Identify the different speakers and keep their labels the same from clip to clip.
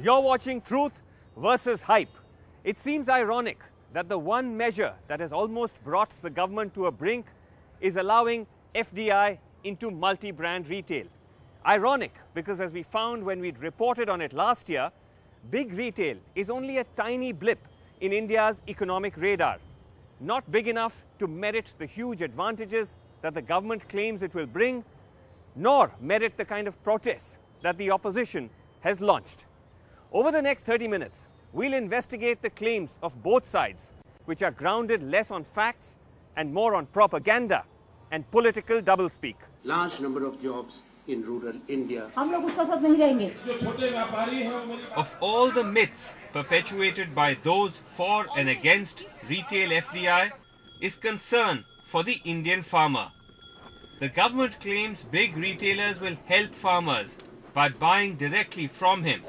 Speaker 1: You're watching Truth versus Hype. It seems ironic that the one measure that has almost brought the government to a brink is allowing FDI into multi-brand retail. Ironic because, as we found when we'd reported on it last year, big retail is only a tiny blip in India's economic radar, not big enough to merit the huge advantages that the government claims it will bring, nor merit the kind of protests that the opposition has launched. Over the next 30 minutes, we'll investigate the claims of both sides, which are grounded less on facts and more on propaganda and political doublespeak.
Speaker 2: Large number of jobs in rural India.
Speaker 1: Of all the myths perpetuated by those for and against retail FDI is concern for the Indian farmer. The government claims big retailers will help farmers by buying directly from him.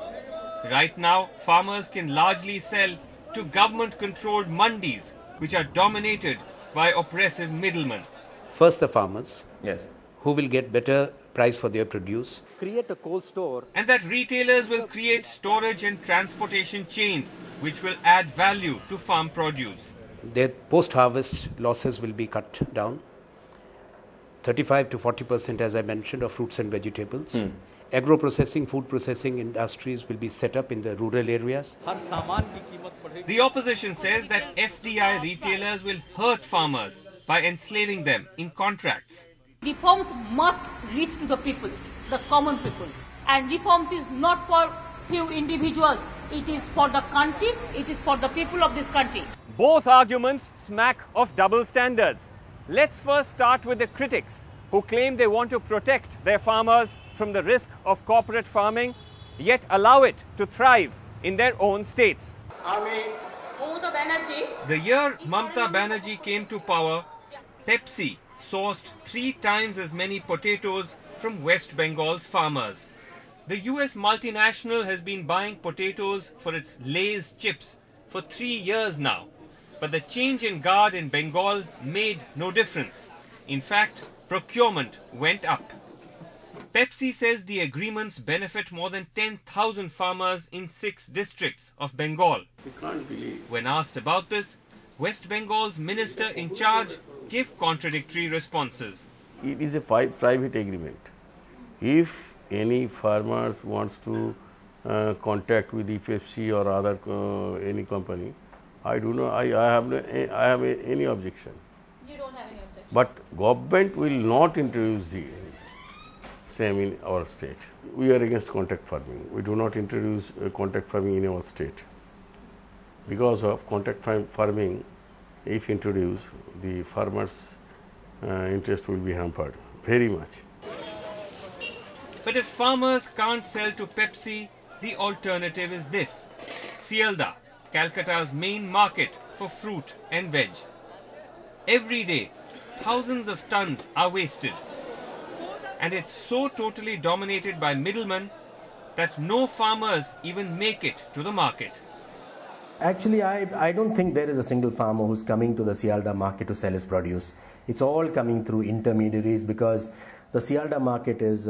Speaker 1: Right now, farmers can largely sell to government-controlled mandis, which are dominated by oppressive middlemen.
Speaker 3: First the farmers,
Speaker 1: Yes.
Speaker 3: who will get better price for their produce.
Speaker 4: Create a cold store.
Speaker 1: And that retailers will create storage and transportation chains, which will add value to farm produce.
Speaker 3: Their post-harvest losses will be cut down. 35 to 40%, as I mentioned, of fruits and vegetables. Agro-processing, food processing industries will be set up in the rural areas.
Speaker 1: The opposition says that FDI retailers will hurt farmers by enslaving them in contracts.
Speaker 5: Reforms must reach to the people, the common people. And reforms is not for few individuals. It is for the country, it is for the people of this country.
Speaker 1: Both arguments smack of double standards. Let's first start with the critics, who claim they want to protect their farmers from the risk of corporate farming, yet allow it to thrive in their own states. The year Mamata Banerjee came to power, Pepsi sourced 3 times as many potatoes from West Bengal's farmers. The US multinational has been buying potatoes for its Lay's chips for 3 years now. But the change in guard in Bengal made no difference. In fact, procurement went up. Pepsi says the agreements benefit more than 10,000 farmers in 6 districts of Bengal. When asked about this, West Bengal's minister in charge gave contradictory responses.
Speaker 6: It is a private agreement. If any farmers wants to contact with the Pepsi or other any company, I do not. I have any objection.
Speaker 5: You don't have any objection.
Speaker 6: But government will not introduce the same in our state. We are against contract farming. We do not introduce contract farming in our state. Because of contract farming, if introduced, the farmers' interest will be hampered very much.
Speaker 1: But if farmers can't sell to Pepsi, the alternative is this: Sialda, Calcutta's main market for fruit and veg. Every day, thousands of tons are wasted. And it's so totally dominated by middlemen that no farmers even make it to the market.
Speaker 4: Actually, I don't think there is a single farmer who's coming to the Sialda market to sell his produce. It's all coming through intermediaries, because the Sialda market is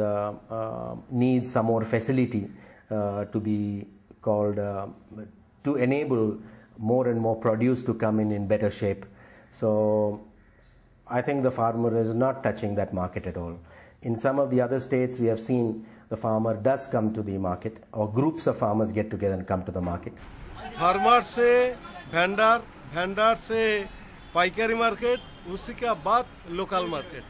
Speaker 4: needs some more facility to be called to enable more and more produce to come in better shape. So I think the farmer is not touching that market at all. In some of the other states, we have seen the farmer does come to the market, or groups of farmers get together and come to the market.
Speaker 7: Farmer से vendor, vendor से पाइकारी market, उसी के बाद local market,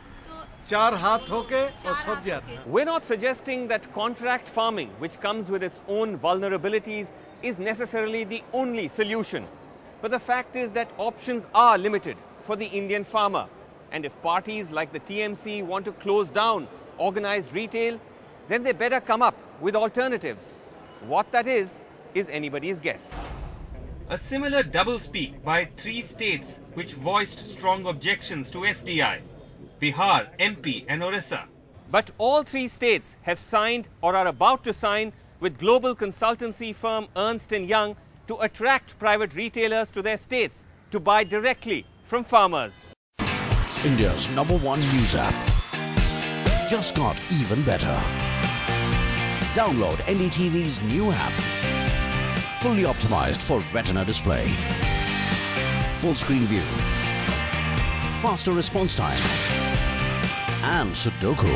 Speaker 7: 4 हाथ होके और सब जाते हैं.
Speaker 1: We're not suggesting that contract farming, which comes with its own vulnerabilities, is necessarily the only solution. But the fact is that options are limited for the Indian farmer. And if parties like the TMC want to close down organized retail, then they better come up with alternatives. What that is anybody's guess. A similar doublespeak by 3 states which voiced strong objections to FDI: Bihar, MP and Orissa. But all 3 states have signed or are about to sign with global consultancy firm Ernst & Young to attract private retailers to their states to buy directly from farmers.
Speaker 8: India's #1 news app just got even better. Download NDTV's new app. Fully optimized for retina display. Full screen view. Faster response time. And Sudoku.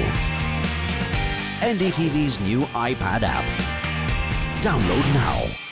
Speaker 8: NDTV's new iPad app. Download now.